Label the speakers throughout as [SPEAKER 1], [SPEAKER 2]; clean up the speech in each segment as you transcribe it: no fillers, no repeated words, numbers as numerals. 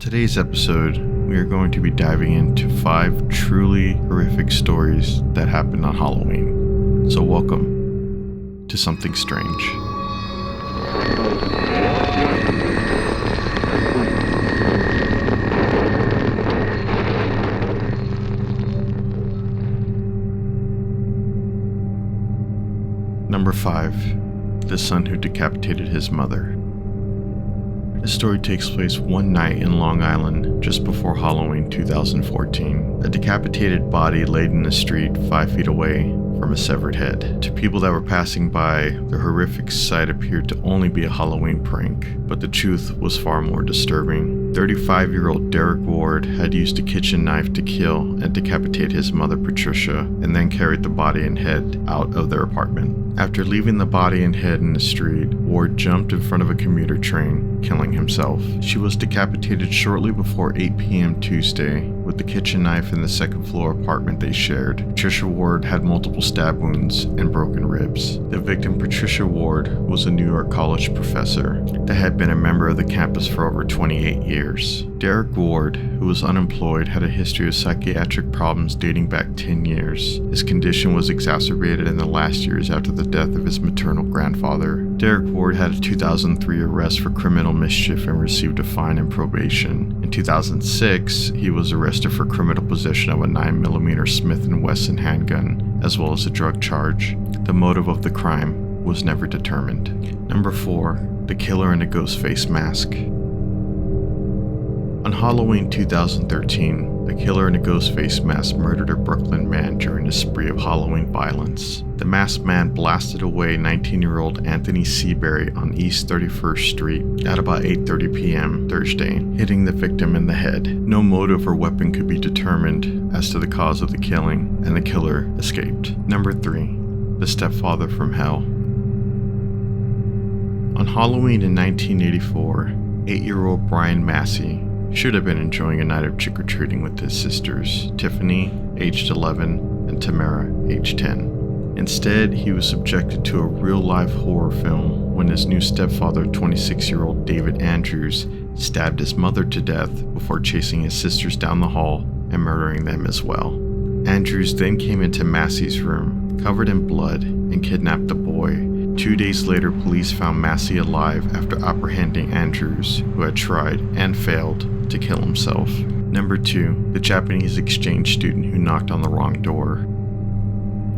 [SPEAKER 1] today's episode, we are going to be diving into 5 truly horrific stories that happened on Halloween. So welcome to Something Strange. Number 5. The son who decapitated his mother. This story takes place one night in Long Island just before Halloween 2014. A decapitated body laid in the street 5 feet away from a severed head. To people that were passing by, the horrific sight appeared to only be a Halloween prank, but the truth was far more disturbing. 35-year-old Derek Ward had used a kitchen knife to kill and decapitate his mother Patricia, and then carried the body and head out of their apartment. After leaving the body and head in the street, Ward jumped in front of a commuter train, killing himself. She was decapitated shortly before 8 p.m. Tuesday with the kitchen knife in the second-floor apartment they shared. Patricia Ward had multiple stab wounds and broken ribs. The victim, Patricia Ward, was a New York college professor that had been a member of the campus for over 28 years. Derek Ward, who was unemployed, had a history of psychiatric problems dating back 10 years. His condition was exacerbated in the last years after the death of his maternal grandfather. Derek Ward had a 2003 arrest for criminal mischief and received a fine and probation. In 2006, he was arrested for criminal possession of a 9mm Smith & Wesson handgun, as well as a drug charge. The motive of the crime was never determined. Number 4. The killer in a ghost face mask. On Halloween 2013, a killer in a ghost face mask murdered a Brooklyn man during a spree of Halloween violence. The masked man blasted away 19-year-old Anthony Seabury on East 31st Street at about 8:30 p.m. Thursday, hitting the victim in the head. No motive or weapon could be determined as to the cause of the killing, and the killer escaped. Number 3. The Stepfather from Hell. On Halloween in 1984, 8-year-old Brian Massey should have been enjoying a night of trick-or-treating with his sisters, Tiffany, aged 11, and Tamara, aged 10. Instead, he was subjected to a real-life horror film when his new stepfather, 26-year-old David Andrews, stabbed his mother to death before chasing his sisters down the hall and murdering them as well. Andrews then came into Massey's room, covered in blood, and kidnapped the boy. 2 days later, police found Massey alive after apprehending Andrews, who had tried and failed to kill himself. Number 2. The Japanese exchange student who knocked on the wrong door.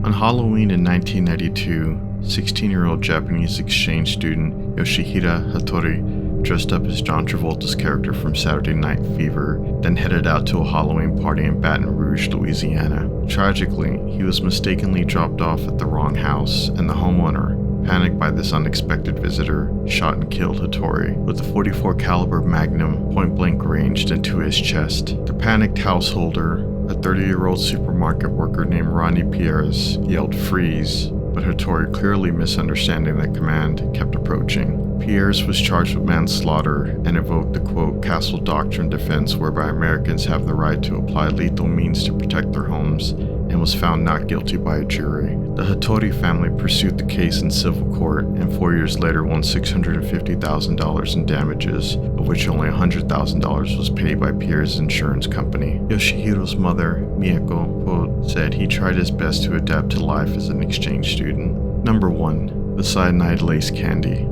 [SPEAKER 1] On Halloween in 1992, 16-year-old Japanese exchange student Yoshihira Hattori dressed up as John Travolta's character from Saturday Night Fever, then headed out to a Halloween party in Baton Rouge, Louisiana. Tragically, he was mistakenly dropped off at the wrong house, and the homeowner, panicked by this unexpected visitor, shot and killed Hattori with a .44 caliber Magnum point-blank ranged into his chest. The panicked householder, a 30-year-old supermarket worker named Ronnie Pierres, yelled "freeze," but Hattori, clearly misunderstanding the command, kept approaching. Pierres was charged with manslaughter and invoked the quote Castle Doctrine defense, whereby Americans have the right to apply lethal means to protect their homes, and was found not guilty by a jury. The Hattori family pursued the case in civil court, and 4 years later won $650,000 in damages, of which only $100,000 was paid by Pierre's insurance company. Yoshihiro's mother, Miyako, quote, said he tried his best to adapt to life as an exchange student. Number 1. The cyanide lace candy.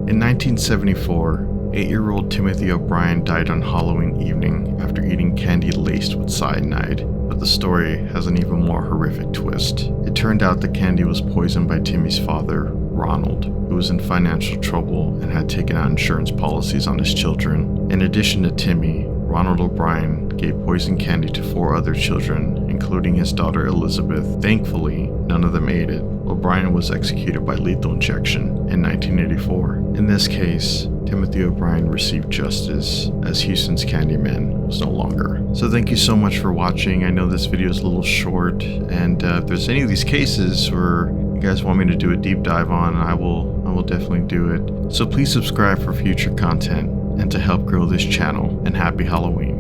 [SPEAKER 1] In 1974, 8-year-old Timothy O'Brien died on Halloween evening after eating candy laced with cyanide, but the story has an even more horrific twist. It turned out the candy was poisoned by Timmy's father, Ronald, who was in financial trouble and had taken out insurance policies on his children. In addition to Timmy, Ronald O'Brien gave poison candy to 4 other children, including his daughter Elizabeth. Thankfully, none of them ate it. O'Brien was executed by lethal injection in 1984. In this case, Timothy O'Brien received justice, as Houston's Candyman was no longer. So thank you so much for watching. I know this video is a little short, and if there's any of these cases where you guys want me to do a deep dive on, I will definitely do it. So please subscribe for future content and to help grow this channel, and happy Halloween.